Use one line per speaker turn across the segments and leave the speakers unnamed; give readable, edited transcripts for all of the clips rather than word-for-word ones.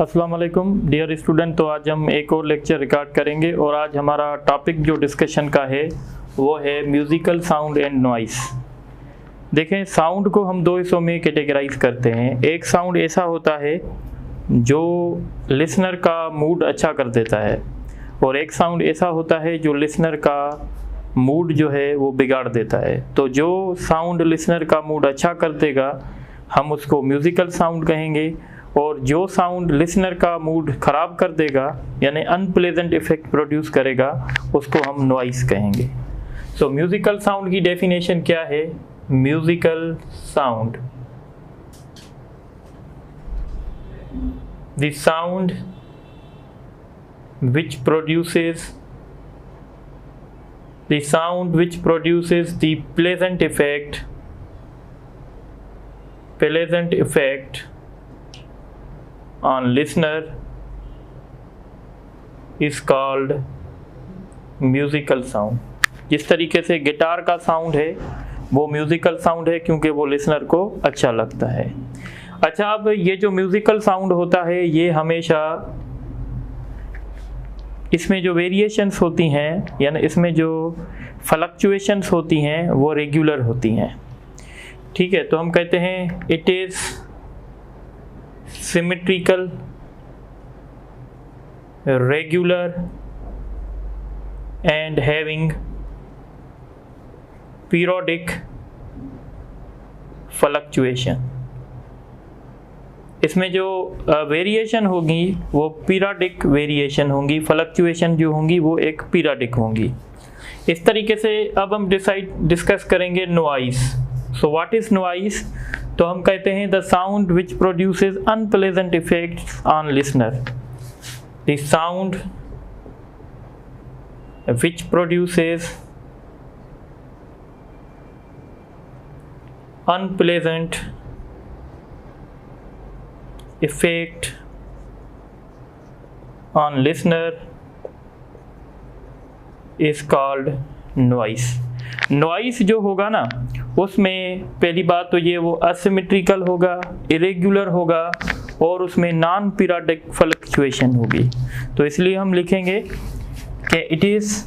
अस्सलाम वालेकुम dear student. तो आज हम एक और लेक्चर रिकॉर्ड करेंगे और आज हमारा टॉपिक जो डिस्कशन का है वो है म्यूज़िकल साउंड एंड नॉइस। देखें, साउंड को हम दो हिस्सों में कैटेगराइज करते हैं। एक साउंड ऐसा होता है जो लिसनर का मूड अच्छा कर देता है और एक साउंड ऐसा होता है जो लिसनर का मूड जो है वो बिगाड़ देता है। तो जो साउंड लिसनर का मूड अच्छा कर देगा हम उसको म्यूज़िकल साउंड कहेंगे और जो साउंड लिसनर का मूड ख़राब कर देगा यानी अनप्लेजेंट इफेक्ट प्रोड्यूस करेगा उसको हम नॉइस कहेंगे। सो म्यूज़िकल साउंड की डेफिनेशन क्या है? Musical sound, the sound which produces the pleasant effect on listener is called musical sound. जिस तरीके से गिटार का साउंड है वो म्यूज़िकल साउंड है क्योंकि वो लिसनर को अच्छा लगता है। अच्छा, अब ये जो म्यूज़िकल साउंड होता है ये हमेशा इसमें जो वेरिएशंस होती हैं यानी इसमें जो फ्लक्चुएशंस होती हैं वो रेगुलर होती हैं। ठीक है, तो हम कहते हैं it is symmetrical, regular and having periodic fluctuation. इसमें जो वेरिएशन होगी वो पीरियोडिक वेरिएशन होंगी, फ्लक्चुएशन जो होंगी वो एक पीरियोडिक होंगी। इस तरीके से अब हम डिस्कस करेंगे noise. So what is noise? तो हम कहते हैं the sound which produces unpleasant effects on listener. The sound which produces unpleasant effect on listener is called noise। Noise जो होगा ना उसमें पहली बात तो ये वो असिमेट्रिकल होगा, इरेगुलर होगा और उसमें नॉन पीरियोडिक फ्लक्चुएशन होगी। तो इसलिए हम लिखेंगे कि इट इज़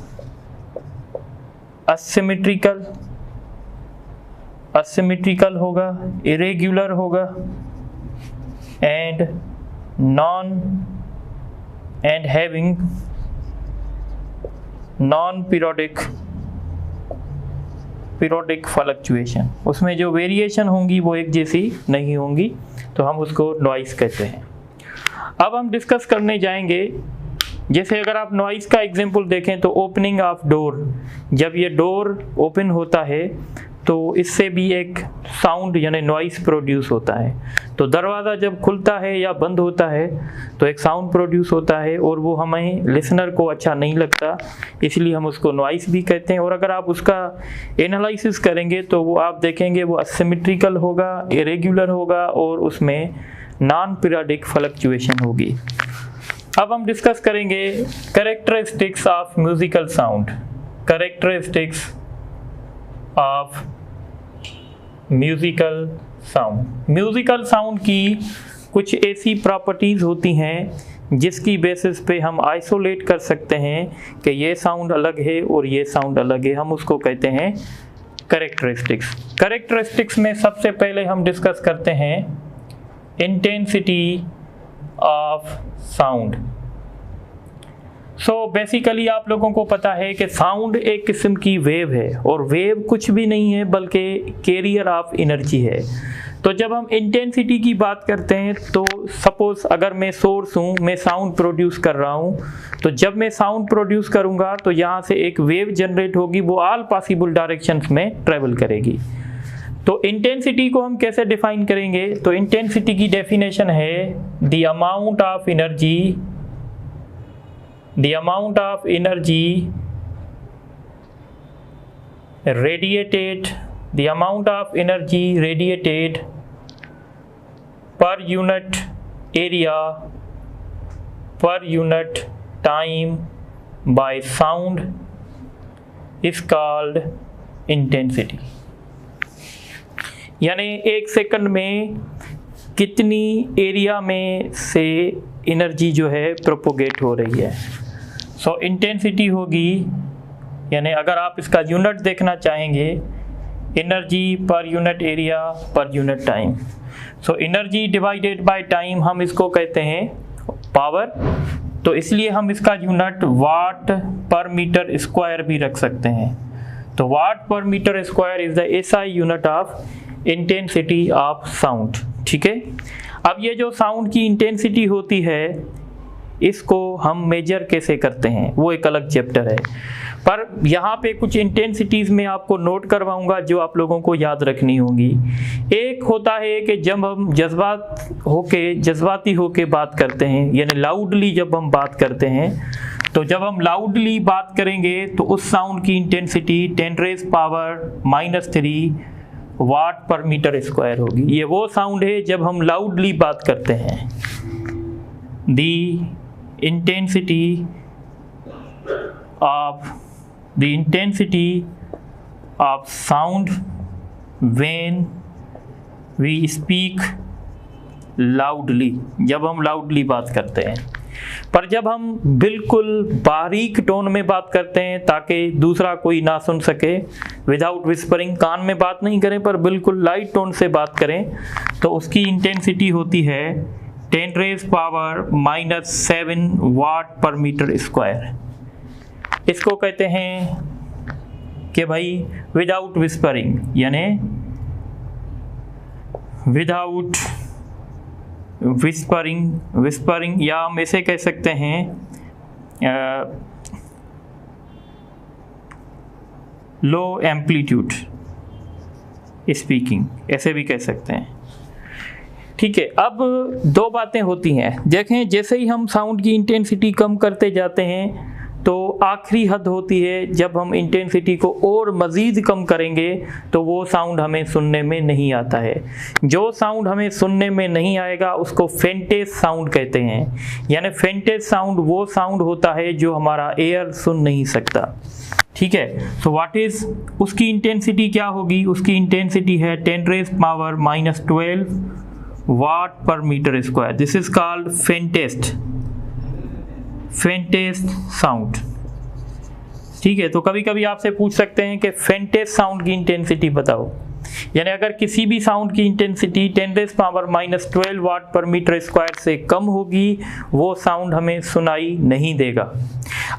असिमेट्रिकल होगा, इरेगुलर होगा and having non-periodic फ्लक्चुएशन। उसमें जो वेरिएशन होंगी वो एक जैसी नहीं होंगी, तो हम उसको नॉइस कहते हैं। अब हम डिस्कस करने जाएंगे, जैसे अगर आप नॉइस का एग्जांपल देखें तो ओपनिंग ऑफ डोर, जब ये डोर ओपन होता है तो इससे भी एक साउंड यानी नॉइस प्रोड्यूस होता है। तो दरवाज़ा जब खुलता है या बंद होता है तो एक साउंड प्रोड्यूस होता है और वो हमें लिसनर को अच्छा नहीं लगता, इसलिए हम उसको नॉइस भी कहते हैं। और अगर आप उसका एनालिसिस करेंगे तो वो आप देखेंगे वो असिमेट्रिकल होगा, इरेगुलर होगा और उसमें नॉन पीरियोडिक फ्लक्चुएशन होगी। अब हम डिस्कस करेंगे characteristics of musical sound. Characteristics of musical sound. Musical sound की कुछ ऐसी प्रॉपर्टीज़ होती हैं जिसकी बेसिस पे हम आइसोलेट कर सकते हैं कि ये साउंड अलग है और ये साउंड अलग है। हम उसको कहते हैं कैरेक्टरिस्टिक्स। कैरेक्टरिस्टिक्स में सबसे पहले हम डिस्कस करते हैं intensity of sound. So basically आप लोगों को पता है कि साउंड एक किस्म की वेव है और वेव कुछ भी नहीं है बल्कि कैरियर ऑफ एनर्जी है। तो जब हम इंटेंसिटी की बात करते हैं तो सपोज अगर मैं सोर्स हूँ, मैं साउंड प्रोड्यूस कर रहा हूँ, तो जब मैं साउंड प्रोड्यूस करूँगा तो यहाँ से एक वेव जनरेट होगी, वो ऑल पॉसिबल डायरेक्शंस में ट्रेवल करेगी। तो इंटेंसिटी को हम कैसे डिफाइन करेंगे? तो इंटेंसिटी की डेफिनेशन है the amount of energy radiated per unit area per unit time by sound is called intensity। यानी एक सेकंड में कितनी एरिया में से एनर्जी जो है प्रोपोगेट हो रही है। सो इंटेंसिटी होगी, यानी अगर आप इसका यूनिट देखना चाहेंगे, energy per unit area per unit time. So energy divided by time हम इसको कहते हैं पावर, तो इसलिए हम इसका unit watt per metre square भी रख सकते हैं। तो watt per metre square is the SI unit of intensity of sound. ठीक है, अब ये जो साउंड की इंटेंसिटी होती है इसको हम मेजर कैसे करते हैं वो एक अलग चैप्टर है, पर यहाँ पे कुछ इंटेंसिटीज़ में आपको नोट करवाऊंगा जो आप लोगों को याद रखनी होगी। एक होता है कि जब हम जज्बाती होके बात करते हैं, यानी लाउडली जब हम बात करते हैं, तो जब हम लाउडली बात करेंगे तो उस साउंड की इंटेंसिटी 10⁻³ वाट पर मीटर स्क्वायर होगी। ये वो साउंड है जब हम लाउडली बात करते हैं। The intensity of sound when we speak loudly, जब हम लाउडली बात करते हैं। पर जब हम बिल्कुल बारीक टोन में बात करते हैं ताकि दूसरा कोई ना सुन सके, विदाउट विस्परिंग, कान में बात नहीं करें पर बिल्कुल लाइट टोन से बात करें, तो उसकी इंटेंसिटी होती है 10⁻⁻7 वाट पर मीटर स्क्वायर। इसको कहते हैं कि भाई विदाउट विस्परिंग, यानी विदाउट विस्परिंग, या हम ऐसे कह सकते हैं लो एम्पलीट्यूड स्पीकिंग, ऐसे भी कह सकते हैं। ठीक है, अब दो बातें होती हैं। देखें, जैसे ही हम साउंड की इंटेंसिटी कम करते जाते हैं तो आखिरी हद होती है जब हम इंटेंसिटी को और मज़ीद कम करेंगे तो वो साउंड हमें सुनने में नहीं आता है। जो साउंड हमें सुनने में नहीं आएगा उसको फेंटेज साउंड कहते हैं। यानी फेंटेज साउंड वो साउंड होता है जो हमारा एयर सुन नहीं सकता। ठीक है, तो व्हाट इज उसकी इंटेंसिटी क्या होगी? उसकी इंटेंसिटी है 10⁻⁻12 watt per metre square. This is called faintest sound. ठीक है, तो कभी कभी आपसे पूछ सकते हैं कि फेंटेस्ट साउंड की इंटेंसिटी बताओ। यानी अगर किसी भी साउंड की intensity 10⁻⁻12 watt per metre square से कम होगी वो साउंड हमें सुनाई नहीं देगा।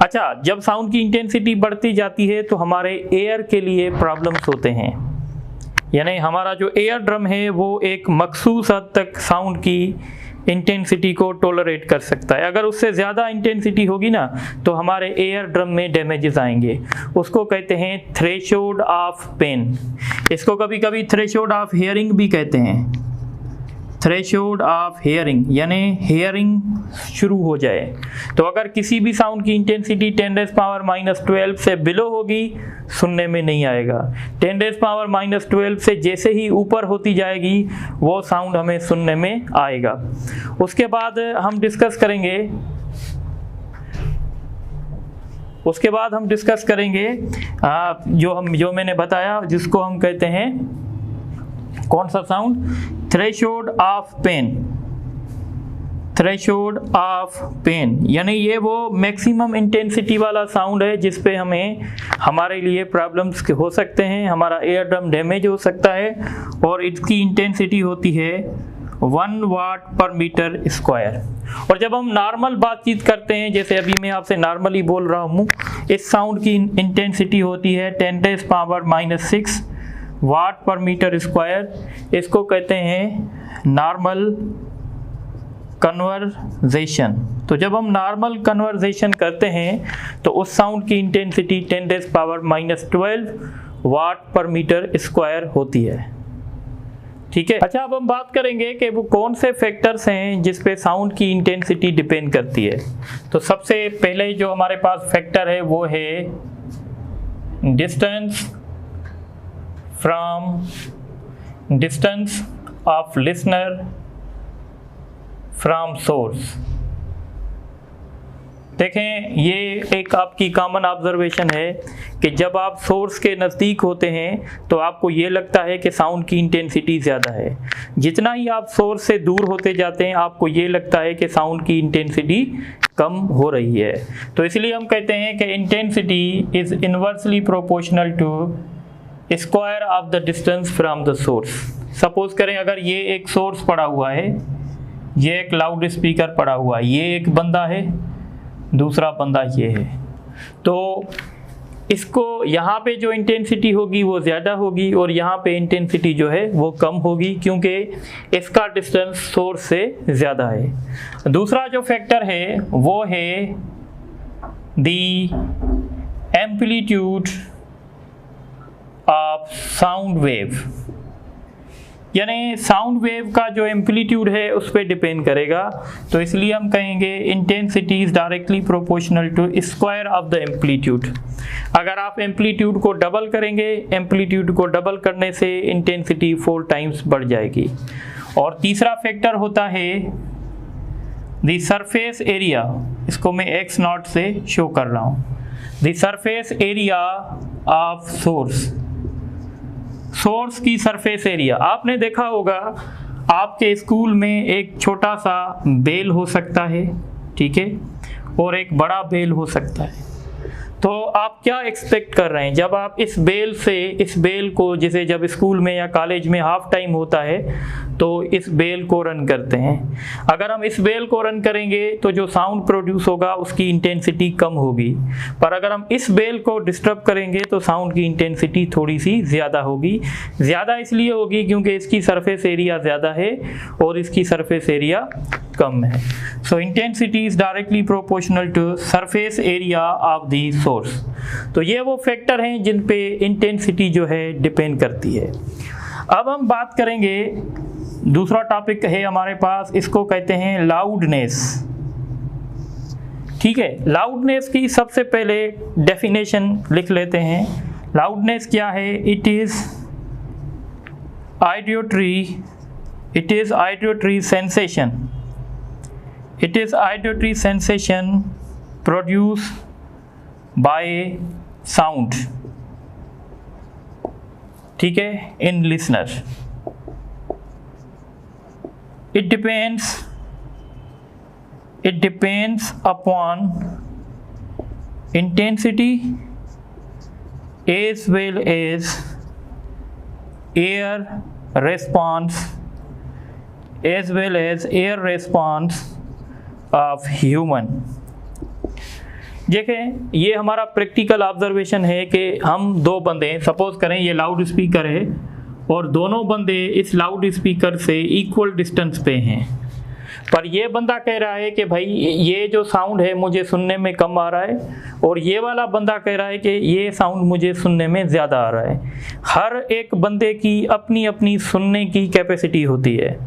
अच्छा, जब साउंड की इंटेंसिटी बढ़ती जाती है तो हमारे एयर के लिए प्रॉब्लम्स होते हैं। यानी हमारा जो एयर ड्रम है वो एक मखसूस हद तक साउंड की इंटेंसिटी को टॉलरेट कर सकता है। अगर उससे ज़्यादा इंटेंसिटी होगी ना तो हमारे एयर ड्रम में डैमेजेस आएंगे। उसको कहते हैं थ्रेशोल्ड ऑफ पेन। इसको कभी कभी थ्रेशोल्ड ऑफ हियरिंग भी कहते हैं। थ्रेशोल्ड ऑफ हियरिंग यानी हियरिंग शुरू हो जाए। तो अगर किसी भी साउंड की इंटेंसिटी 10⁻⁻12 से बिलो होगी सुनने में नहीं आएगा। 10⁻⁻12 से जैसे ही ऊपर होती जाएगी वो साउंड हमें सुनने में आएगा। उसके बाद हम डिस्कस करेंगे जो मैंने बताया, जिसको हम कहते हैं कौन सा साउंड? Threshold of pen. यानी ये वो मैक्सिमम इंटेंसिटी वाला साउंड है जिस पे हमारे लिए प्रॉब्लम्स हो सकते हैं, हमारा एयर ड्रम डैमेज हो सकता है, और इसकी इंटेंसिटी होती है 1 वाट पर मीटर स्क्वायर। और जब हम नॉर्मल बातचीत करते हैं, जैसे अभी मैं आपसे नॉर्मली बोल रहा हूँ, इस साउंड की इंटेंसिटी होती है 10⁻⁻6 वाट पर मीटर स्क्वायर। इसको कहते हैं नॉर्मल कन्वर्जेशन। तो जब हम नॉर्मल कन्वर्जेशन करते हैं तो उस साउंड की intensity 10⁻⁻12 watt per metre square होती है। ठीक है, अच्छा अब हम बात करेंगे कि वो कौन से फैक्टर्स हैं जिस पे साउंड की इंटेंसिटी डिपेंड करती है। तो सबसे पहले जो हमारे पास फैक्टर है वो है distance of listener from source. देखें, ये एक आपकी कॉमन ऑब्जर्वेशन है कि जब आप सोर्स के नज़दीक होते हैं तो आपको ये लगता है कि साउंड की इंटेंसिटी ज़्यादा है। जितना ही आप सोर्स से दूर होते जाते हैं आपको ये लगता है कि साउंड की इंटेंसिटी कम हो रही है। तो इसलिए हम कहते हैं कि intensity is inversely proportional to square of the distance from the source. Suppose करें अगर ये एक सोर्स पड़ा हुआ है, ये एक लाउड स्पीकर पड़ा हुआ है, ये एक बंदा है, दूसरा बंदा ये है, तो इसको यहाँ पे जो इंटेंसिटी होगी वो ज़्यादा होगी और यहाँ पे इंटेंसिटी जो है वो कम होगी, क्योंकि इसका डिस्टेंस सोर्स से ज़्यादा है। दूसरा जो फैक्टर है वो है दी एम्पलीट्यूड ऑफ साउंड वेव, यानी साउंड वेव का जो एम्पलीट्यूड है उस पर डिपेंड करेगा। तो इसलिए हम कहेंगे intensity is directly proportional to square of the amplitude. अगर आप एम्पलीट्यूड को डबल करेंगे, एम्पलीट्यूड को डबल करने से इंटेंसिटी 4 टाइम्स बढ़ जाएगी। और तीसरा फैक्टर होता है द सरफेस एरिया, इसको मैं x नॉट से शो कर रहा हूँ। The surface area of source की सरफेस एरिया। आपने देखा होगा आपके स्कूल में एक छोटा सा बेल हो सकता है, ठीक है, और एक बड़ा बेल हो सकता है। तो आप क्या एक्सपेक्ट कर रहे हैं जब आप इस बेल को, जैसे जब स्कूल में या कॉलेज में हाफ टाइम होता है तो इस बेल को रन करते हैं। अगर हम इस बेल को रन करेंगे तो जो साउंड प्रोड्यूस होगा उसकी इंटेंसिटी कम होगी, पर अगर हम इस बेल को डिस्टर्ब करेंगे तो साउंड की इंटेंसिटी थोड़ी सी ज़्यादा होगी। ज़्यादा इसलिए होगी क्योंकि इसकी सरफेस एरिया ज़्यादा है और इसकी सरफेस एरिया कम है। So intensity is directly proportional to surface area of the source. तो ये वो फैक्टर हैं जिन पे इंटेंसिटी जो है डिपेंड करती है। अब हम बात करेंगे, दूसरा टॉपिक है हमारे पास, इसको कहते हैं लाउडनेस। ठीक है, लाउडनेस की सबसे पहले डेफिनेशन लिख लेते हैं। लाउडनेस क्या है? It is auditory sensation. It is auditory sensation produced by sound, ठीक है, in listener. It depends upon intensity as well as air response of human। देखें, ये हमारा प्रैक्टिकल ऑब्जर्वेशन है कि हम दो बंदे, सपोज करें ये लाउड स्पीकर है और दोनों बंदे इस लाउड स्पीकर से इक्वल डिस्टेंस पे हैं, पर ये बंदा कह रहा है कि भाई ये जो साउंड है मुझे सुनने में कम आ रहा है, और ये वाला बंदा कह रहा है कि ये साउंड मुझे सुनने में ज़्यादा आ रहा है। हर एक बंदे की अपनी अपनी सुनने की कैपेसिटी होती है,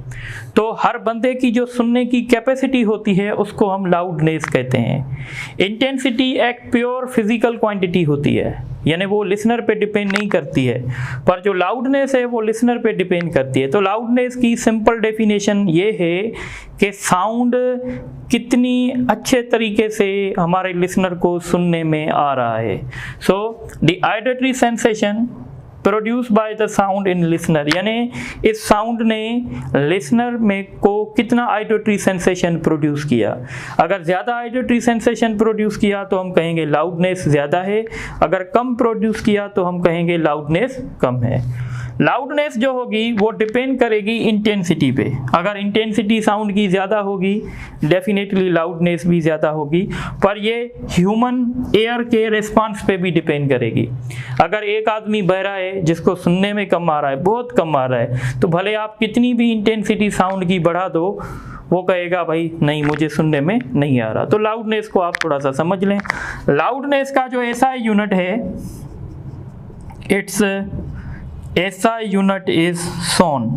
तो हर बंदे की जो सुनने की कैपेसिटी होती है उसको हम लाउडनेस कहते हैं। इंटेंसिटी एक प्योर फिजिकल क्वांटिटी होती है, यानी वो लिसनर पे डिपेंड नहीं करती है, पर जो लाउडनेस है वो लिसनर पे डिपेंड करती है। तो लाउडनेस की सिंपल डेफिनेशन ये है कि साउंड कितनी अच्छे तरीके से हमारे लिसनर को सुनने में आ रहा है। So the auditory sensation produce by the sound in listener, यानी इस साउंड ने लिसनर में को कितना ऑडिटरी सेंसेशन प्रोड्यूस किया। अगर ज़्यादा ऑडिटरी सेंसेशन प्रोड्यूस किया तो हम कहेंगे लाउडनेस ज़्यादा है, अगर कम प्रोड्यूस किया तो हम कहेंगे लाउडनेस कम है। लाउडनेस जो होगी वो डिपेंड करेगी इंटेंसिटी पे। अगर इंटेंसिटी साउंड की ज़्यादा होगी डेफिनेटली लाउडनेस भी ज़्यादा होगी, पर ये ह्यूमन एयर के रिस्पांस पे भी डिपेंड करेगी। अगर एक आदमी बहरा है जिसको सुनने में कम आ रहा है, बहुत कम आ रहा है, तो भले आप कितनी भी इंटेंसिटी साउंड की बढ़ा दो वो कहेगा भाई नहीं मुझे सुनने में नहीं आ रहा। तो लाउडनेस को आप थोड़ा सा समझ लें। लाउडनेस का जो SI यूनिट है, इट्स SI यूनिट इज सोन।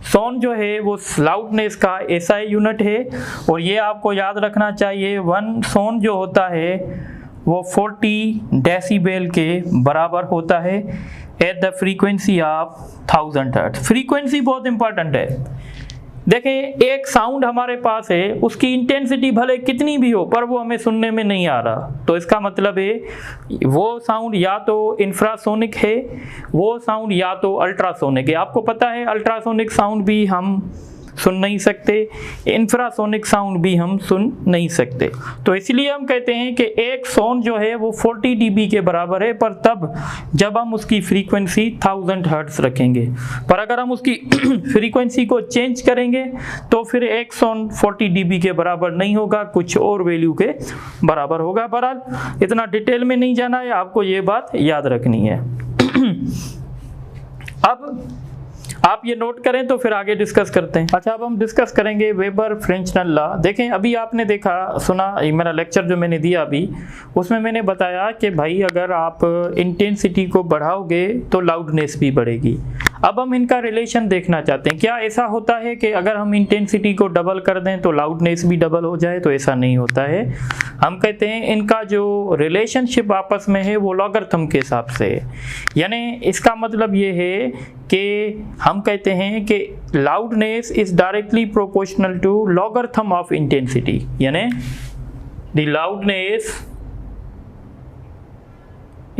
सोन जो है वो लाउडनेस का SI यूनिट है, और ये आपको याद रखना चाहिए, 1 सोन जो होता है वो 40 डेसिबल के बराबर होता है at the frequency of 1000 hertz. Frequency बहुत इंपॉर्टेंट है। देखें एक साउंड हमारे पास है, उसकी इंटेंसिटी भले कितनी भी हो पर वो हमें सुनने में नहीं आ रहा, तो इसका मतलब है वो साउंड या तो इंफ्रासोनिक है, वो साउंड या तो अल्ट्रासोनिक है। आपको पता है अल्ट्रासोनिक साउंड भी हम सुन नहीं सकते, इंफ्रासोनिक साउंड भी हम सुन नहीं सकते। तो इसलिए हम कहते हैं कि एक साउंड जो है वो 40 dB के बराबर है, पर तब जब हम उसकी फ्रीक्वेंसी 1000 हर्ट्ज रखेंगे। पर अगर हम उसकी फ्रीक्वेंसी को चेंज करेंगे तो फिर एक साउंड 40 dB के बराबर नहीं होगा, कुछ और वैल्यू के बराबर होगा। बहरहाल इतना डिटेल में नहीं जाना है, आपको ये बात याद रखनी है। अब आप ये नोट करें तो फिर आगे डिस्कस करते हैं। अच्छा, अब हम डिस्कस करेंगे वेबर फ्रेंचनल लॉ। देखें अभी आपने देखा सुना, मेरा लेक्चर जो मैंने दिया अभी उसमें मैंने बताया कि भाई अगर आप इंटेंसिटी को बढ़ाओगे तो लाउडनेस भी बढ़ेगी। अब हम इनका रिलेशन देखना चाहते हैं। क्या ऐसा होता है कि अगर हम इंटेंसिटी को डबल कर दें तो लाउडनेस भी डबल हो जाए? तो ऐसा नहीं होता है। हम कहते हैं इनका जो रिलेशनशिप आपस में है वो लॉगरिथम के हिसाब से है। यानी इसका मतलब ये है कि हम कहते हैं कि loudness is directly proportional to logarithm of intensity. यानी the loudness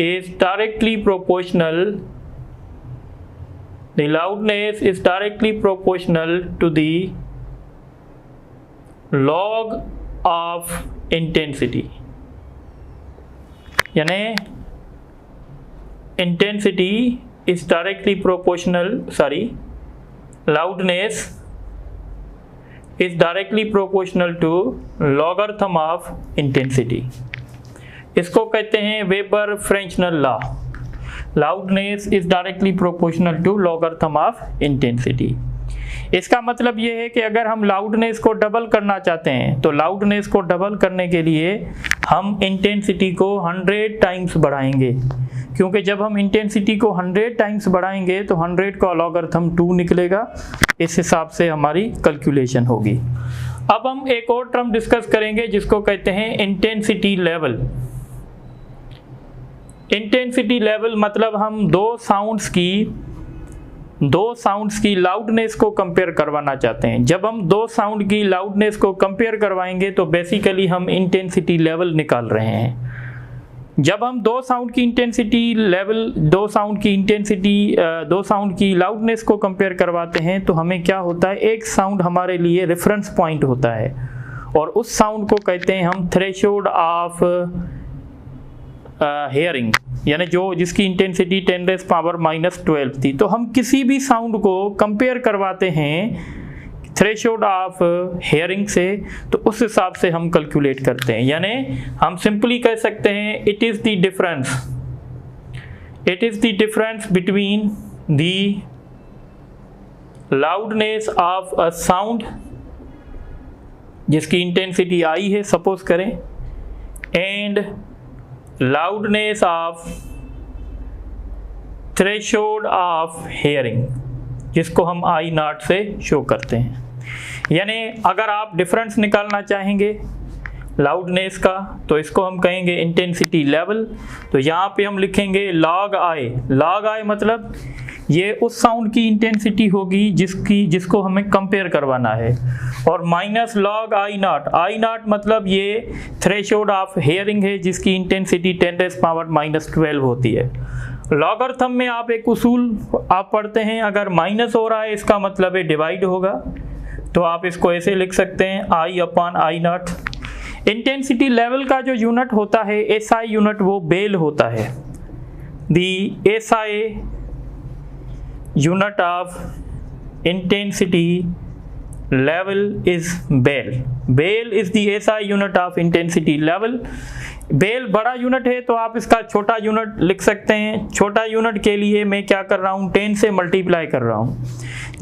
is directly proportional The loudness is directly proportional to the log of intensity. यानी intensity is directly proportional, loudness is directly proportional to logarithm of intensity. इसको कहते हैं Weber Fechner law. Loudness is directly proportional to logarithm of intensity. इसका मतलब ये है कि अगर हम लाउडनेस को डबल करना चाहते हैं तो लाउडनेस को डबल करने के लिए हम इंटेंसिटी को 100 टाइम्स बढ़ाएंगे, क्योंकि जब हम इंटेंसिटी को 100 टाइम्स बढ़ाएंगे तो 100 का लॉगरिथम 2 निकलेगा। इस हिसाब से हमारी कैलकुलेशन होगी। अब हम एक और टर्म डिस्कस करेंगे जिसको कहते हैं इंटेंसिटी लेवल। इंटेंसिटी लेवल मतलब हम दो साउंड्स की लाउडनेस को कंपेयर करवाना चाहते हैं। जब हम दो साउंड की लाउडनेस को कंपेयर करवाएंगे तो बेसिकली हम इंटेंसिटी लेवल निकाल रहे हैं। जब हम दो साउंड की लाउडनेस को कंपेयर करवाते हैं तो हमें क्या होता है, एक साउंड हमारे लिए रेफरेंस पॉइंट होता है और उस साउंड को कहते हैं हम थ्रेशोल्ड ऑफ हेयरिंग, यानी जिसकी इंटेंसिटी 10⁻⁻12 थी। तो हम किसी भी साउंड को कंपेयर करवाते हैं थ्रेशोल्ड ऑफ हेयरिंग से, तो उस हिसाब से हम कैलकुलेट करते हैं। यानी हम सिंपली कह सकते हैं it is the difference between the loudness of a sound जिसकी इंटेंसिटी आई है सपोज करें, and loudness of threshold of hearing जिसको हम I0 से शो करते हैं। यानी अगर आप डिफरेंस निकालना चाहेंगे लाउडनेस का तो इसको हम कहेंगे इंटेंसिटी लेवल। तो यहाँ पे हम लिखेंगे log I। log I मतलब ये उस साउंड की इंटेंसिटी होगी जिसको हमें कंपेयर करवाना है, और माइनस log I0। I0 मतलब ये थ्रेशोल्ड ऑफ हेयरिंग है जिसकी इंटेंसिटी 10⁻⁻12 होती है। लॉगरिथम में आप एक उसूल आप पढ़ते हैं, अगर माइनस हो रहा है इसका मतलब है डिवाइड होगा, तो आप इसको ऐसे लिख सकते हैं I/I0। इंटेंसिटी लेवल का जो यूनिट होता है SI यूनिट वो बेल होता है। The SI unit of intensity level is bel. Bel is the SI unit of intensity level. Bel बड़ा यूनिट है तो आप इसका छोटा यूनिट लिख सकते हैं। छोटा यूनिट के लिए मैं क्या कर रहा हूँ, 10 से मल्टीप्लाई कर रहा हूँ।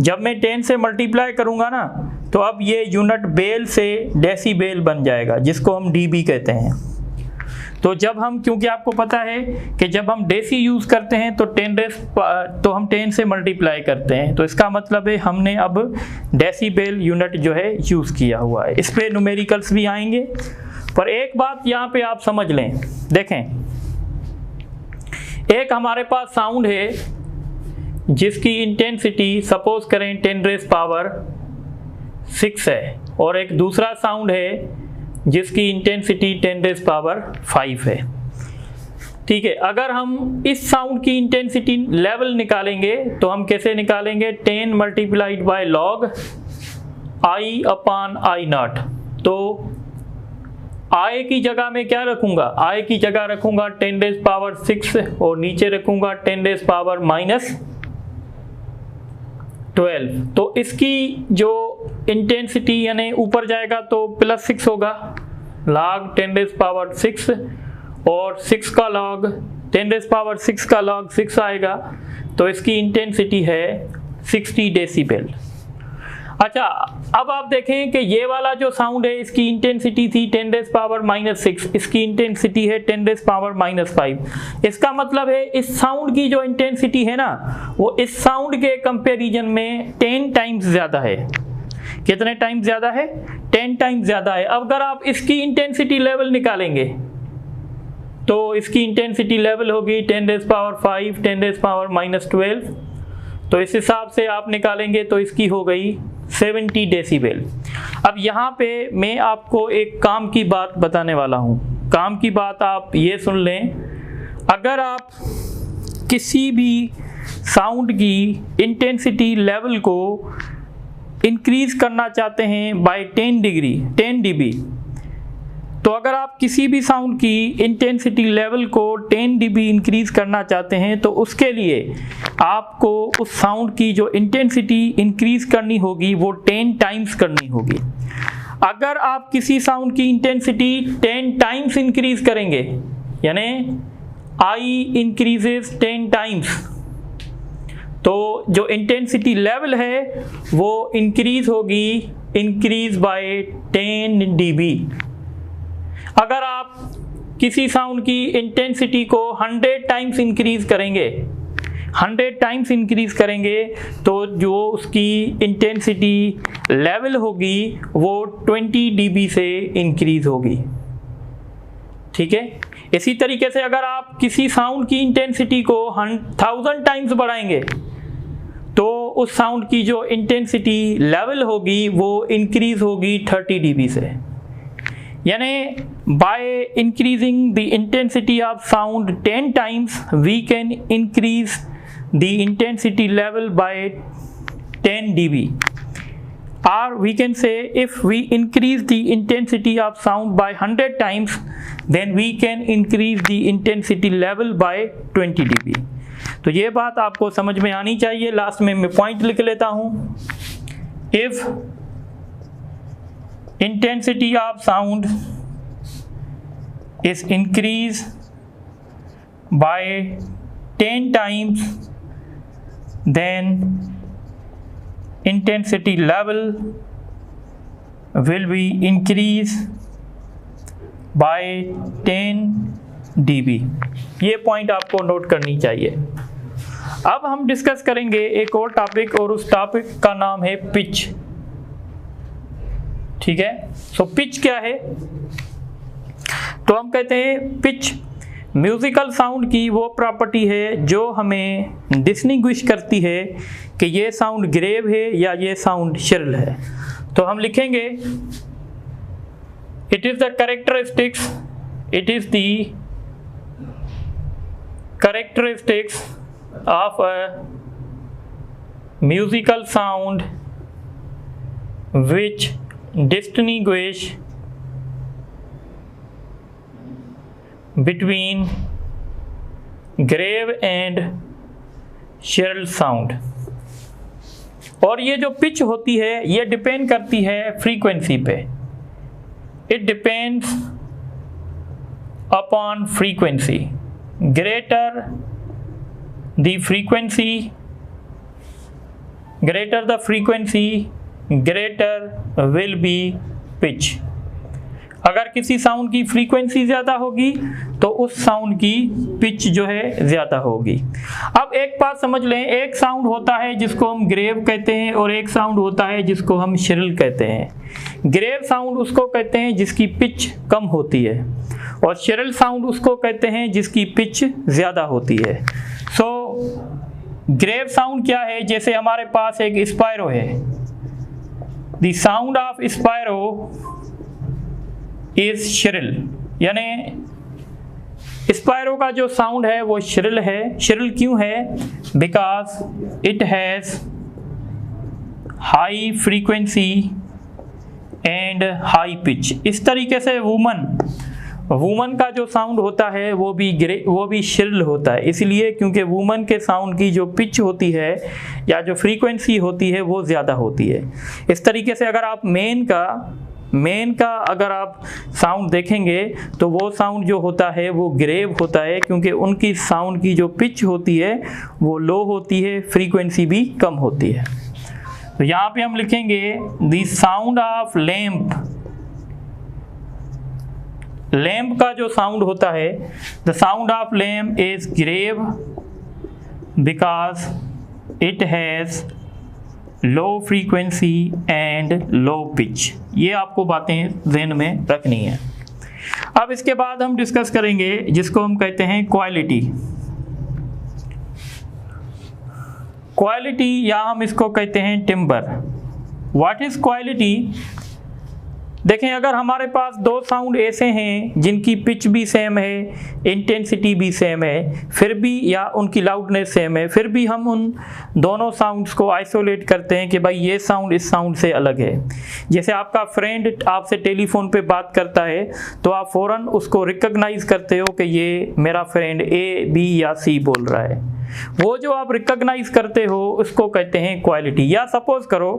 जब मैं 10 से मल्टीप्लाई करूँगा ना तो अब ये यूनिट बेल से डेसीबेल बन जाएगा जिसको हम dB कहते हैं। तो जब हम, क्योंकि आपको पता है कि जब हम डेसी यूज़ करते हैं तो हम 10 से मल्टीप्लाई करते हैं, तो इसका मतलब है हमने अब डेसीबेल यूनिट जो है यूज़ किया हुआ है। इस पे न्यूमेरिकल्स भी आएंगे, पर एक बात यहाँ पे आप समझ लें। देखें, एक हमारे पास साउंड है जिसकी इंटेंसिटी सपोज करें 10⁻⁻⁻ 6 है, और एक दूसरा साउंड है जिसकी इंटेंसिटी 10⁵ है। ठीक है, अगर हम इस साउंड की इंटेंसिटी लेवल निकालेंगे तो हम कैसे निकालेंगे? 10 मल्टीप्लाइड बाय लॉग I/I0। तो I की जगह में क्या रखूंगा? I की जगह रखूंगा 10⁻6 और नीचे रखूंगा 10⁻⁻12। तो इसकी जो इंटेंसिटी यानी ऊपर जाएगा तो +6 होगा, log 10⁻6, और 6 का लॉग 10⁻6 का लॉग 6 आएगा, तो इसकी इंटेंसिटी है 60 डेसिबल। अच्छा, अब आप देखें कि ये वाला जो साउंड है इसकी इंटेंसिटी थी 10⁻6, इसकी इंटेंसिटी है 10⁻5। इसका मतलब है इस साउंड की जो इंटेंसिटी है ना वो इस साउंड के कंपैरिजन में 10 टाइम्स ज़्यादा है। कितने टाइम्स ज़्यादा है? 10 टाइम्स ज़्यादा है। अब अगर आप इसकी इंटेंसिटी लेवल निकालेंगे तो इसकी इंटेंसिटी लेवल होगी 10⁵, 10⁻⁻12। तो इस हिसाब से आप निकालेंगे तो इसकी हो गई 70 डेसिबल। अब यहाँ पे मैं आपको एक काम की बात बताने वाला हूँ। काम की बात आप ये सुन लें, अगर आप किसी भी साउंड की इंटेंसिटी लेवल को इंक्रीज करना चाहते हैं बाय 10 dB, तो अगर आप किसी भी साउंड की इंटेंसिटी लेवल को 10 dB इंक्रीज करना चाहते हैं तो उसके लिए आपको उस साउंड की जो इंटेंसिटी इंक्रीज करनी होगी वो 10 टाइम्स करनी होगी। अगर आप किसी साउंड की इंटेंसिटी 10 टाइम्स इंक्रीज करेंगे, यानी I इंक्रीजेस 10 टाइम्स, तो जो इंटेंसिटी लेवल है वो इंक्रीज बाय 10 dB। अगर आप किसी साउंड की इंटेंसिटी को 100 टाइम्स इंक्रीज करेंगे तो जो उसकी इंटेंसिटी लेवल होगी वो 20 dB से इंक्रीज होगी। ठीक है, इसी तरीके से अगर आप किसी साउंड की इंटेंसिटी को 1000 टाइम्स बढ़ाएंगे तो उस साउंड की जो इंटेंसिटी लेवल होगी वो इंक्रीज होगी 30 dB से। यानी by increasing the intensity of sound 10 times we can increase the intensity level by 10 dB, or we can say if we increase the intensity of sound by 100 times then we can increase the intensity level by 20 dB। तो ये बात आपको समझ में आनी चाहिए। Last में मैं पॉइंट लिख लेता हूँ। if intensity of sound is increased by 10 times then intensity level will be increased by 10 dB। ये पॉइंट आपको नोट करनी चाहिए। अब हम डिस्कस करेंगे एक और टॉपिक, और उस टॉपिक का नाम है पिच। ठीक है, सो पिच क्या है? तो हम कहते हैं पिच म्यूजिकल साउंड की वो प्रॉपर्टी है जो हमें डिस्टिंग्विश करती है कि ये साउंड ग्रेव है या ये साउंड श्रिल है। तो हम लिखेंगे it is the characteristics of a musical sound which distinguish between grave and shrill sound। और ये जो पिच होती है ये डिपेंड करती है फ्रीक्वेंसी पे। It depends upon frequency. Greater the frequency greater will be pitch. अगर किसी साउंड की फ्रीक्वेंसी ज़्यादा होगी तो उस साउंड की पिच जो है ज़्यादा होगी। अब एक बात समझ लें, एक साउंड होता है जिसको हम ग्रेव कहते हैं और एक साउंड होता है जिसको हम श्रिल कहते हैं। ग्रेव साउंड उसको कहते हैं जिसकी पिच कम होती है और श्रिल साउंड उसको कहते हैं जिसकी पिच ज़्यादा होती है। सो ग्रेव साउंड क्या है? जैसे हमारे पास एक स्पायरो है, the sound of sparrow is shrill, यानी स्पायरो का जो साउंड है वो श्रिल है। श्रिल क्यों है? Because it has high frequency and high pitch. इस तरीके से वुमन का जो साउंड होता है वो भी श्रिल होता है, इसलिए क्योंकि वुमन के साउंड की जो पिच होती है या जो फ्रीक्वेंसी होती है वो ज़्यादा होती है। इस तरीके से अगर आप मेन का अगर आप साउंड देखेंगे तो वो साउंड जो होता है वो ग्रेव होता है, क्योंकि उनकी साउंड की जो पिच होती है वो लो होती है, फ्रीक्वेंसी भी कम होती है। तो यहाँ पे हम लिखेंगे the sound of lamp. Lamp का जो साउंड होता है, the sound of lamp is grave because it has low frequency and low pitch. ये आपको बातें ज़हन में रखनी है। अब इसके बाद हम डिस्कस करेंगे जिसको हम कहते हैं क्वालिटी। क्वालिटी या हम इसको कहते हैं टिम्बर। What is quality? देखें, अगर हमारे पास दो साउंड ऐसे हैं जिनकी पिच भी सेम है, इंटेंसिटी भी सेम है, फिर भी या उनकी लाउडनेस सेम है, फिर भी हम उन दोनों साउंड्स को आइसोलेट करते हैं कि भाई ये साउंड इस साउंड से अलग है। जैसे आपका फ्रेंड आपसे टेलीफोन पे बात करता है तो आप फ़ौरन उसको रिकॉग्नाइज करते हो कि ये मेरा फ्रेंड ए, बी या सी बोल रहा है। वो जो आप रिकॉग्नाइज करते हो उसको कहते हैं क्वालिटी। या सपोज करो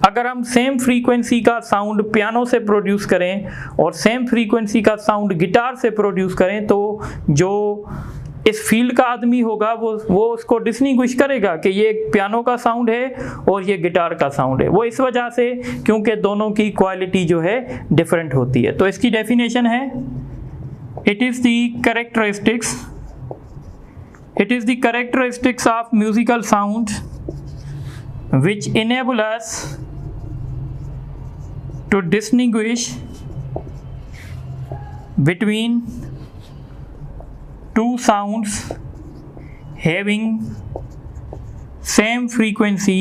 अगर हम सेम फ्रीक्वेंसी का साउंड पियानो से प्रोड्यूस करें और सेम फ्रीक्वेंसी का साउंड गिटार से प्रोड्यूस करें, तो जो इस फील्ड का आदमी होगा वो उसको डिस्टिंग्विश करेगा कि ये पियानो का साउंड है और ये गिटार का साउंड है। वो इस वजह से क्योंकि दोनों की क्वालिटी जो है डिफरेंट होती है। तो इसकी डेफिनेशन है, it is the characteristics of musical sound which enable us to distinguish between two sounds having same frequency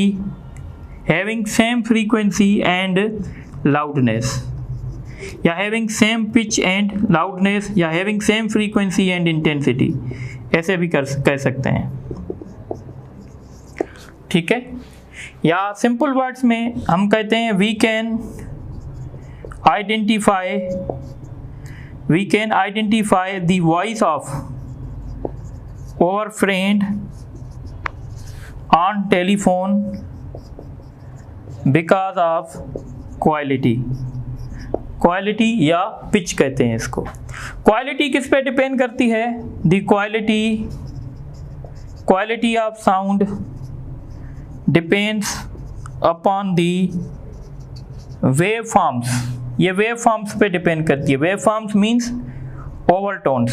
and loudness, या having same pitch and loudness, या having same frequency and intensity, ऐसे भी कह सकते हैं। ठीक है, या सिंपल वर्ड्स में हम कहते हैं we can identify the voice of our friend on telephone because of quality या पिच कहते हैं इसको। क्वालिटी किस पे डिपेंड करती है? The quality of sound depends upon the wave forms. ये वेव फॉर्म्स पे डिपेंड करती है। Wave forms means overtones.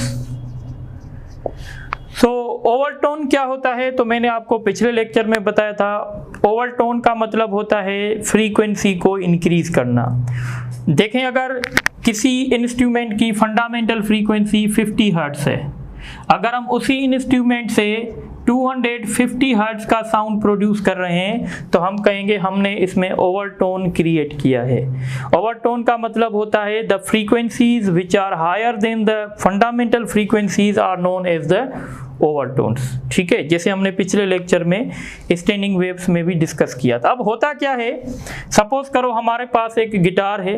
So overtone क्या होता है? तो मैंने आपको पिछले लेक्चर में बताया था, ओवरटोन का मतलब होता है फ्रीक्वेंसी को इंक्रीज करना। देखें, अगर किसी इंस्ट्रूमेंट की फंडामेंटल फ्रीक्वेंसी 50 हर्ट्ज है, अगर हम उसी इंस्ट्रूमेंट से 250 हर्ट्ज का साउंड प्रोड्यूस कर रहे हैं तो हम कहेंगे हमने इसमें ओवरटोन क्रिएट किया है। ओवरटोन का मतलब होता है the frequencies which are higher than the fundamental frequencies are known as the overtones. ठीक है, जैसे हमने पिछले लेक्चर में स्टैंडिंग वेव्स में भी डिस्कस किया था। अब होता क्या है, सपोज करो हमारे पास एक गिटार है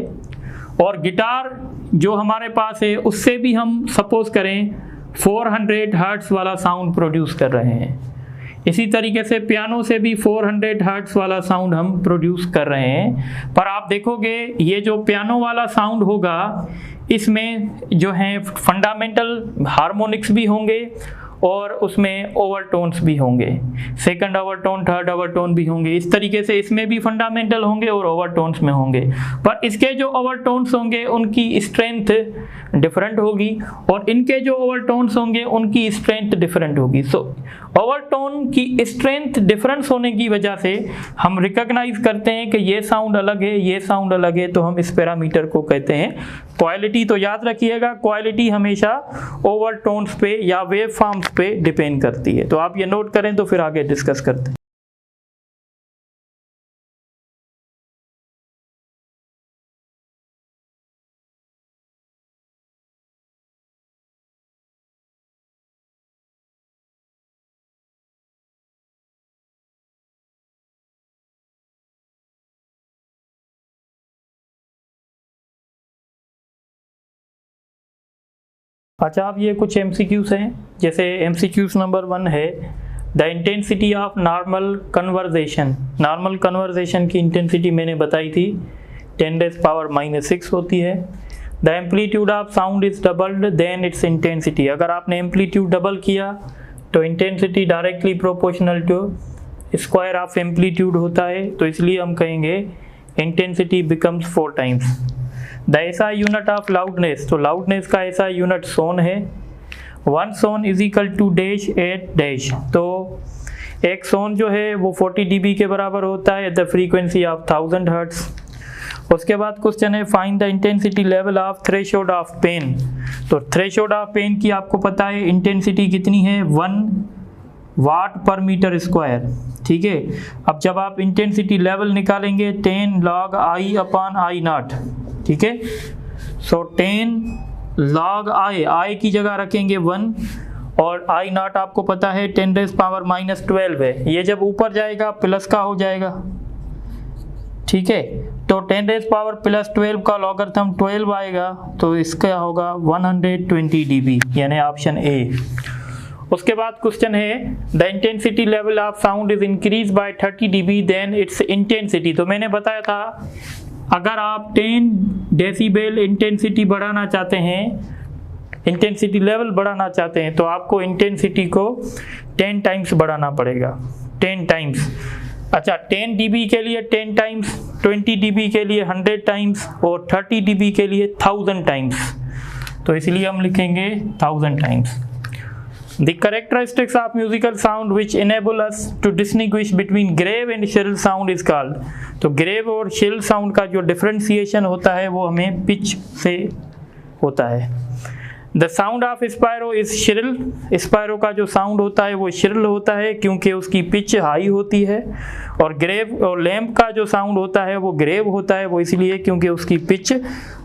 और गिटार जो हमारे पास है उससे भी हम सपोज करें 400 हर्ट्ज वाला साउंड प्रोड्यूस कर रहे हैं। इसी तरीके से पियानो से भी 400 हर्ट्ज वाला साउंड हम प्रोड्यूस कर रहे हैं। पर आप देखोगे ये जो पियानो वाला साउंड होगा इसमें जो है फंडामेंटल हार्मोनिक्स भी होंगे और उसमें ओवरटोन्स भी होंगे, सेकंड ओवरटोन, थर्ड ओवरटोन भी होंगे। इस तरीके से इसमें भी फंडामेंटल होंगे और ओवरटोन्स में होंगे। पर इसके जो ओवरटोन्स होंगे उनकी स्ट्रेंथ डिफरेंट होगी और इनके जो ओवरटोन्स होंगे उनकी स्ट्रेंथ डिफरेंट होगी। सो ओवरटोन की स्ट्रेंथ डिफरेंस होने की वजह से हम रिकॉग्नाइज करते हैं कि ये साउंड अलग है, ये साउंड अलग है, तो हम इस पैरामीटर को कहते हैं क्वालिटी। तो याद रखिएगा, क्वालिटी हमेशा ओवरटोन्स पे या वेव फॉर्म्स पे डिपेंड करती है। तो आप ये नोट करें तो फिर आगे डिस्कस करते हैं। अच्छा, अब ये कुछ MCQs हैं, जैसे MCQs नंबर 1 है the intensity of normal conversation. Normal conversation की इंटेंसिटी मैंने बताई थी 10⁻⁻6 होती है। The amplitude of sound is doubled then its intensity. अगर आपने एम्पलीट्यूड डबल किया तो intensity directly proportional to square of amplitude होता है, तो इसलिए हम कहेंगे intensity becomes 4 times. The SI unit of loudness, तो लाउडनेस का SI यूनिट सोन है। 1 sone is equal to dash eight dash, तो एक सोन जो है वो 40 dB के बराबर होता है at the frequency of 1000 hertz. उसके बाद क्वेश्चन है find the intensity level of threshold of pain. तो थ्रेशोल्ड ऑफ पेन की आपको पता है इंटेंसिटी कितनी है, 1 वाट पर मीटर स्क्वायर। ठीक है, अब जब आप इंटेंसिटी लेवल निकालेंगे 10 log I upon I not. ठीक है, सो 10 log I की जगह रखेंगे 1 और I नॉट आपको पता है 10⁻⁻12 है। ये जब ऊपर जाएगा प्लस का हो जाएगा। ठीक है, तो 10⁻+12 का लॉगरिथम 12 आएगा, तो इसका होगा 120 dB, यानी ऑप्शन ए। उसके बाद क्वेश्चन है the intensity level of sound is increase by 30 dB then its intensity. तो मैंने बताया था अगर आप 10 डेसिबल इंटेंसिटी बढ़ाना चाहते हैं, इंटेंसिटी लेवल बढ़ाना चाहते हैं, तो आपको इंटेंसिटी को 10 टाइम्स बढ़ाना पड़ेगा, 10 टाइम्स। अच्छा, 10 dB के लिए 10 टाइम्स, 20 dB के लिए 100 टाइम्स और 30 dB के लिए 1000 टाइम्स, तो इसलिए हम लिखेंगे 1000 times. The characteristics of musical sound which enable us to distinguish between grave and shrill sound is called। तो grave और shrill sound का जो differentiation होता है वो हमें pitch से होता है। The sound of sparrow is shrill। स्पायरो का जो साउंड होता है वो shrill होता है क्योंकि उसकी पिच हाई होती है, और ग्रेव और लैम्प का जो साउंड होता है वो ग्रेव होता है, वो इसलिए क्योंकि उसकी पिच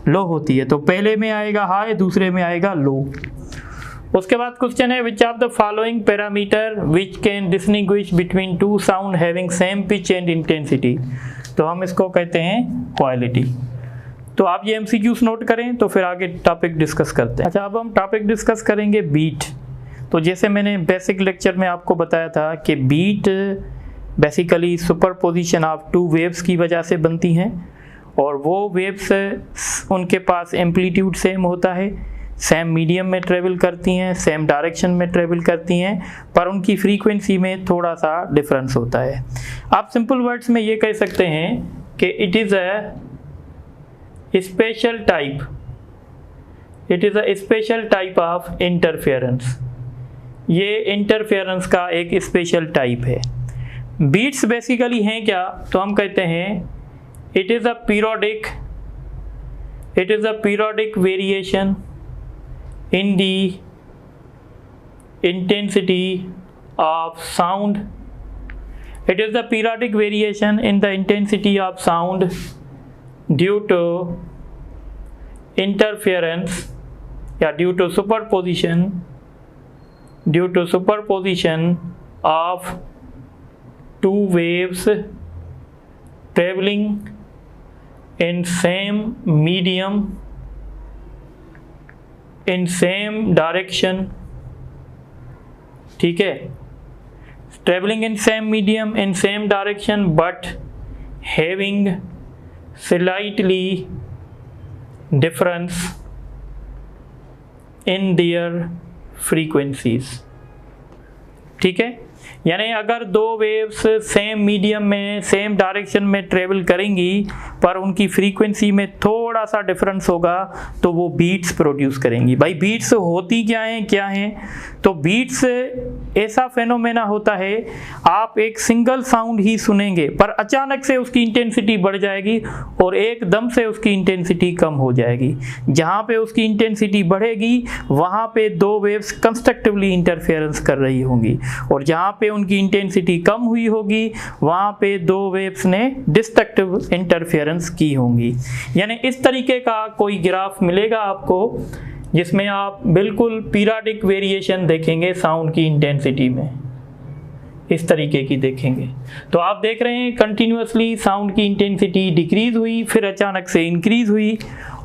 लो होती है। तो पहले में आएगा हाई, दूसरे में आएगा लो। उसके बाद क्वेश्चन है which of the following parameter which can distinguish between two sound having same pitch and intensity. तो हम इसको कहते हैं क्वालिटी। तो आप ये MCQs नोट करें तो फिर आगे टॉपिक डिस्कस करते हैं। अच्छा, अब हम टॉपिक डिस्कस करेंगे बीट। तो जैसे मैंने बेसिक लेक्चर में आपको बताया था कि beat basically superposition of 2 waves की वजह से बनती हैं, और वो वेव्स उनके पास एम्पलीट्यूड सेम होता है, सेम मीडियम में ट्रेवल करती हैं, सेम डायरेक्शन में ट्रेवल करती हैं, पर उनकी फ्रीक्वेंसी में थोड़ा सा डिफरेंस होता है। आप सिंपल वर्ड्स में ये कह सकते हैं कि it is a special type, it is a special type of interference. ये इंटरफेरेंस का एक स्पेशल टाइप है। बीट्स बेसिकली हैं क्या, तो हम कहते हैं it is a periodic variation in the intensity of sound। It is the periodic variation in the intensity of sound due to interference या due to superposition of 2 waves traveling in same medium in same direction। ठीक है, traveling in same medium in same direction but having slightly difference in their frequencies। ठीक है, यानी अगर 2 waves same medium में same direction में travel करेंगी पर उनकी फ्रीक्वेंसी में थोड़ा सा डिफरेंस होगा तो वो बीट्स प्रोड्यूस करेंगी। भाई बीट्स होती क्या हैं? तो बीट्स ऐसा फेनोमेना होता है, आप एक सिंगल साउंड ही सुनेंगे पर अचानक से उसकी इंटेंसिटी बढ़ जाएगी और एकदम से उसकी इंटेंसिटी कम हो जाएगी। जहाँ पे उसकी इंटेंसिटी बढ़ेगी वहाँ पे 2 वेव्स कंस्ट्रक्टिवली इंटरफेरेंस कर रही होंगी, और जहाँ पे उनकी इंटेंसिटी कम हुई होगी वहाँ पे 2 वेव्स ने डिस्ट्रक्टिव इंटरफेरेंस की होंगी। यानी इस तरीके का कोई ग्राफ मिलेगा आपको जिसमें आप बिल्कुल पीरियोडिक वेरिएशन देखेंगे साउंड की इंटेंसिटी में, इस तरीके की देखेंगे। तो आप देख रहे हैं कंटिन्यूअसली साउंड की इंटेंसिटी डिक्रीज हुई, फिर अचानक से इंक्रीज हुई,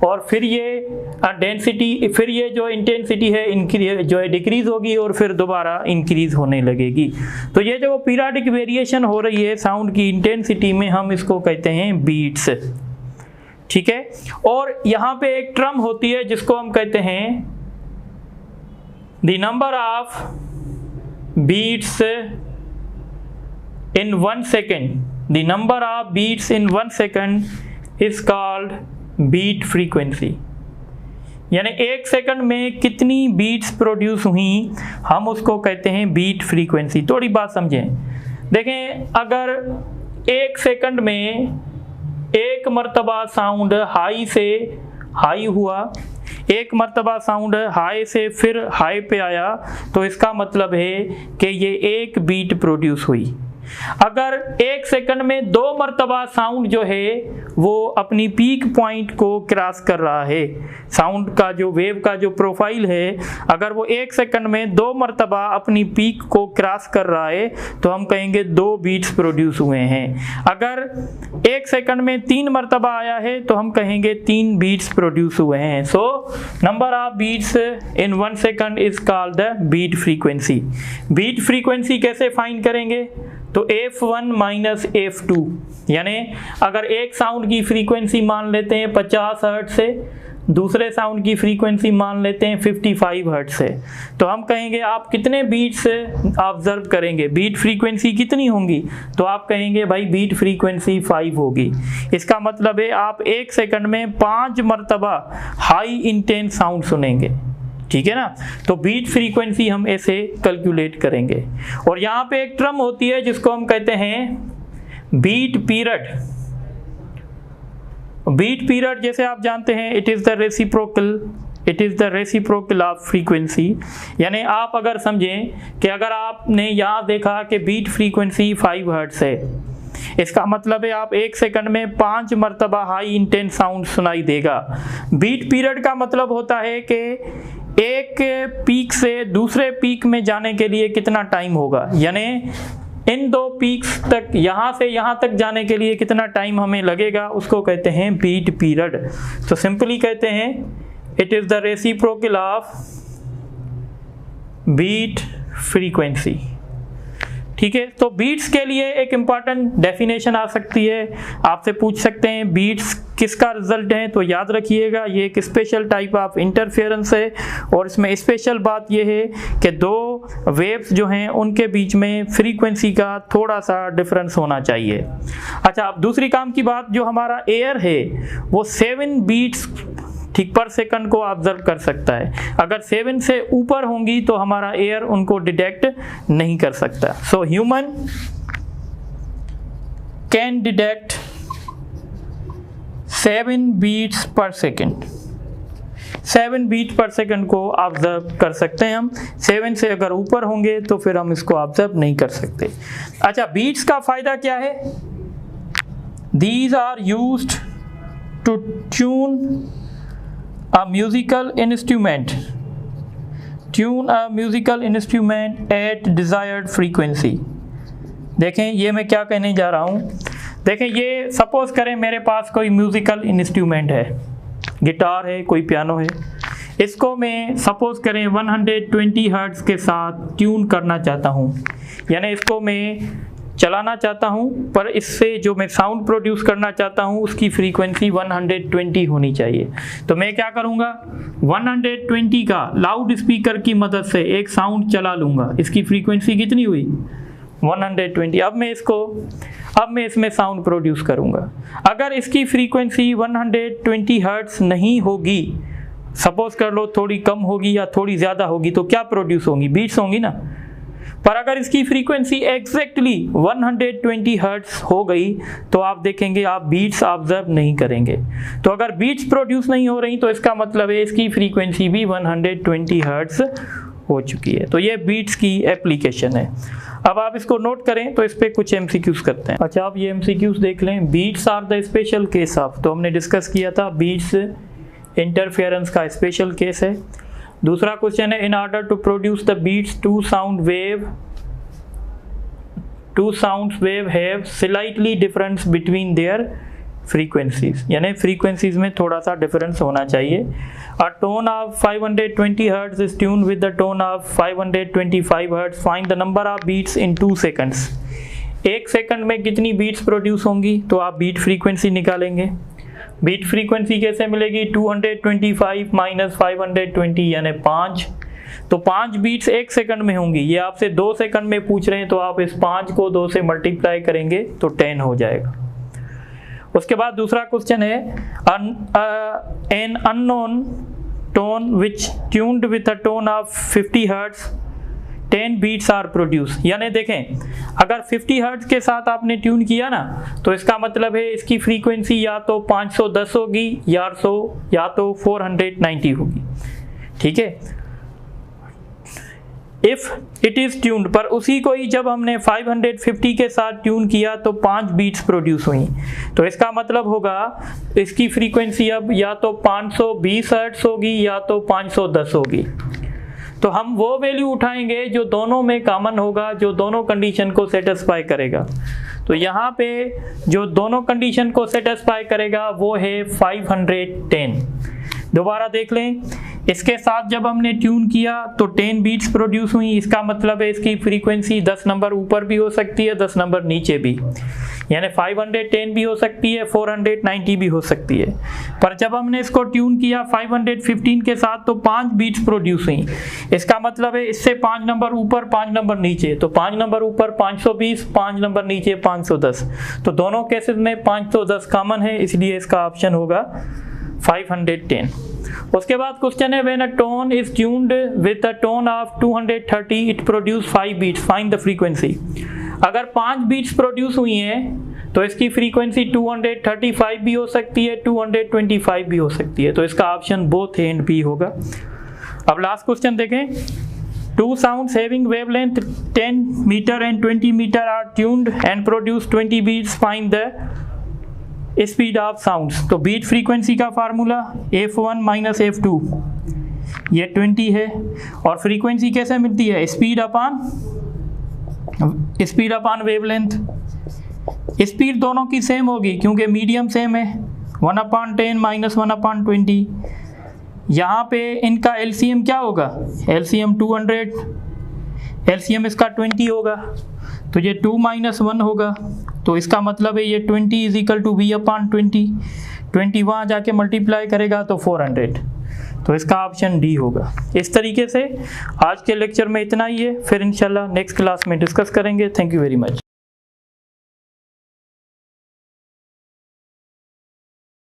और फिर ये डेंसिटी, फिर ये जो इंटेंसिटी है जो है डिक्रीज होगी और फिर दोबारा इंक्रीज होने लगेगी। तो ये जो पीरियोडिक वेरिएशन हो रही है साउंड की इंटेंसिटी में, हम इसको कहते हैं बीट्स। ठीक है, और यहाँ पे एक टर्म होती है जिसको हम कहते हैं the number of beats in 1 second. The number of beats in 1 second is called beat frequency. यानी 1 सेकंड में कितनी बीट्स प्रोड्यूस हुई, हम उसको कहते हैं बीट फ्रीक्वेंसी। थोड़ी बात समझें, देखें अगर 1 सेकंड में एक मर्तबा साउंड हाई से हाई हुआ, एक मर्तबा साउंड हाई से फिर हाई पे आया, तो इसका मतलब है कि ये एक बीट प्रोड्यूस हुई। अगर 1 सेकंड में 2 मर्तबा साउंड जो है वो अपनी पीक पॉइंट को क्रॉस कर रहा है, साउंड का जो वेव का जो प्रोफाइल है, अगर वो 1 सेकंड में 2 मर्तबा अपनी पीक को क्रॉस कर रहा है तो हम कहेंगे 2 बीट्स प्रोड्यूस हुए हैं। अगर 1 सेकंड में 3 मर्तबा आया है तो हम कहेंगे 3 बीट्स प्रोड्यूस हुए हैं। So number of beats in 1 second is called the beat frequency. Beat frequency कैसे फाइंड करेंगे, तो F1 माइनस F2, यानी अगर एक साउंड की फ्रीक्वेंसी मान लेते हैं 50 हर्ट्ज से, दूसरे साउंड की फ्रीक्वेंसी मान लेते हैं 55 हर्ट्ज से, तो हम कहेंगे आप कितने बीट्स ऑब्जर्व करेंगे, बीट फ्रीक्वेंसी कितनी होंगी, तो आप कहेंगे भाई बीट फ्रीक्वेंसी 5 होगी। इसका मतलब है आप 1 सेकंड में 5 मर्तबा हाई इंटेंस साउंड सुनेंगे। ठीक है ना, तो बीट फ्रीक्वेंसी हम ऐसे कैलकुलेट करेंगे। और यहाँ पे एक टर्म होती है जिसको हम कहते हैं बीट पीरियड। बीट पीरियड जैसे आप जानते हैं it is the reciprocal of frequency. यानी आप अगर समझें कि अगर आपने यहाँ देखा कि बीट फ्रीक्वेंसी 5 हर्ट्ज है, इसका मतलब है आप 1 सेकंड में 5 मर्तबा हाई इंटेंस साउंड सुनाई देगा। बीट पीरियड का मतलब होता है कि एक पीक से दूसरे पीक में जाने के लिए कितना टाइम होगा, यानी इन 2 पीक्स तक, यहाँ से यहाँ तक जाने के लिए कितना टाइम हमें लगेगा, उसको कहते हैं बीट पीरियड। तो सिंपली कहते हैं it is the reciprocal of beat frequency. ठीक है, तो बीट्स के लिए एक इम्पॉर्टेंट डेफिनेशन आ सकती है, आपसे पूछ सकते हैं बीट्स किसका रिजल्ट है, तो याद रखिएगा ये एक स्पेशल टाइप ऑफ इंटरफेरेंस है। और इसमें स्पेशल बात ये है कि 2 वेव्स जो हैं उनके बीच में फ्रीक्वेंसी का थोड़ा सा डिफरेंस होना चाहिए। अच्छा, अब दूसरी काम की बात, जो हमारा एयर है वो 7 बीट्स ठीक पर सेकंड को ऑब्जर्व कर सकता है। अगर 7 से ऊपर होंगी तो हमारा एयर उनको डिटेक्ट नहीं कर सकता। So human can detect 7 beats per second. 7 beat per second को ऑब्जर्व कर सकते हैं हम। 7 से अगर ऊपर होंगे तो फिर हम इसको ऑब्जर्व नहीं कर सकते। अच्छा, बीट्स का फायदा क्या है? These are used to tune a musical instrument at desired frequency। देखें ये मैं क्या कहने जा रहा हूँ, देखें ये सपोज करें मेरे पास कोई म्यूजिकल इंस्ट्रूमेंट है, गिटार है, कोई पियानो है, इसको मैं सपोज करें 120 हर्ट्ज के साथ ट्यून करना चाहता हूँ, यानी इसको मैं चलाना चाहता हूँ, पर इससे जो मैं साउंड प्रोड्यूस करना चाहता हूँ उसकी फ्रीक्वेंसी 120 होनी चाहिए। तो मैं क्या करूँगा, 120 का लाउड स्पीकर की मदद से एक साउंड चला लूँगा। इसकी फ्रीक्वेंसी कितनी हुई, 120। अब मैं इसमें साउंड प्रोड्यूस करूँगा। अगर इसकी फ्रीक्वेंसी 120 हर्ट्ज नहीं होगी, सपोज कर लो थोड़ी कम होगी या थोड़ी ज़्यादा होगी, तो क्या प्रोड्यूस होंगी, बीट्स होंगी ना। पर अगर इसकी फ्रीक्वेंसी एग्जैक्टली 120 हर्ट्ज हो गई तो आप देखेंगे आप बीट्स ऑब्जर्व नहीं करेंगे। तो अगर बीट्स प्रोड्यूस नहीं हो रही तो इसका मतलब है इसकी फ्रीक्वेंसी भी 120 हर्ट्ज हो चुकी है। तो ये बीट्स की एप्लीकेशन है। अब आप इसको नोट करें तो इस पर कुछ एमसीक्यूज करते हैं। अच्छा, आप ये एमसीक्यूज देख लें। Beats are the special case of, तो हमने डिस्कस किया था बीट्स इंटरफेरेंस का स्पेशल केस है। दूसरा क्वेश्चन है, in order to produce the beats two sound wave have slightly difference between their frequencies, यानी फ्रीक्वेंसीज में थोड़ा सा डिफरेंस होना चाहिए। A tone of 520 hertz is tune with the tone of 525 hertz, find the number of beats in 2 seconds. 1 second में कितनी beats produce होंगी, तो आप बीट फ्रीक्वेंसी निकालेंगे। बीट फ्रीक्वेंसी कैसे मिलेगी, 225 माइनस 520 यानी 5, तो 5 बीट्स 1 सेकंड में होंगी। ये आपसे 2 सेकंड में पूछ रहे हैं, तो आप इस 5 को 2 से मल्टीप्लाई करेंगे तो 10 हो जाएगा। उसके बाद दूसरा क्वेश्चन है, an unknown tone which tuned with a tone of 50 hertz 10 beats are produce. यानी देखें, अगर 50 हर्ट्ज के साथ आपने ट्यून किया ना, तो इसका मतलब है इसकी फ्रीक्वेंसी या तो 510 होगी या तो 490 होगी। ठीक है, इफ इट इज ट्यून्ड, पर उसी को ही जब हमने 550 के साथ ट्यून किया तो 5 बीट्स प्रोड्यूस हुई, तो इसका मतलब होगा इसकी फ्रीक्वेंसी अब या तो 520 हर्ट्ज होगी या तो 510 होगी। तो हम वो वैल्यू उठाएंगे जो दोनों में कॉमन होगा, जो दोनों कंडीशन को सेटिस्फाई करेगा। तो यहाँ पे जो दोनों कंडीशन को सेटिस्फाई करेगा वो है 510। दोबारा देख लें, इसके साथ जब हमने ट्यून किया तो 10 बीट्स प्रोड्यूस हुई, इसका मतलब है इसकी फ्रीक्वेंसी 10 नंबर ऊपर भी हो सकती है, 10 नंबर नीचे भी, यानी 510 भी हो सकती है, 490 भी हो सकती है। पर जब हमने इसको ट्यून किया 515 के साथ तो 5 बीट्स प्रोड्यूस हुई, इसका मतलब है इससे 5 नंबर ऊपर 5 नंबर नीचे, तो 5 नंबर ऊपर 520, 5 नंबर नीचे 510, तो दोनों केसेस में 510 कॉमन है, इसलिए इसका ऑप्शन होगा 510। उसके बाद क्वेश्चन है, when a tone is tuned with a tone of 230 it produce 5 beats, find the frequency. अगर 5 बीट्स प्रोड्यूस हुई हैं तो इसकी फ्रीक्वेंसी 235 भी हो सकती है, 225 भी हो सकती है, तो इसका option both A and B होगा। अब लास्ट क्वेश्चन देखें, 2 sounds having wavelength 10 meter and 20 meter are tuned and produce 20 beats, find the speed of sounds. तो बीट फ्रीक्वेंसी का फार्मूला f1 माइनस f2, ये 20 है, और फ्रीक्वेंसी कैसे मिलती है, स्पीड अपान वेवलेंथ। स्पीड दोनों की सेम होगी क्योंकि मीडियम सेम है, 1/10 माइनस 1/20। यहाँ पे इनका एलसीएम क्या होगा, एलसीएम 200, एलसीएम इसका 20 होगा, तो ये 2 माइनस 1 होगा, तो इसका मतलब है ये 20 इज इक्वल टू v/20, 20 वहाँ जाके मल्टीप्लाई करेगा तो 400, तो इसका ऑप्शन डी होगा। इस तरीके से आज के लेक्चर में इतना ही है, फिर इंशाल्लाह नेक्स्ट क्लास में डिस्कस करेंगे। Thank you very much.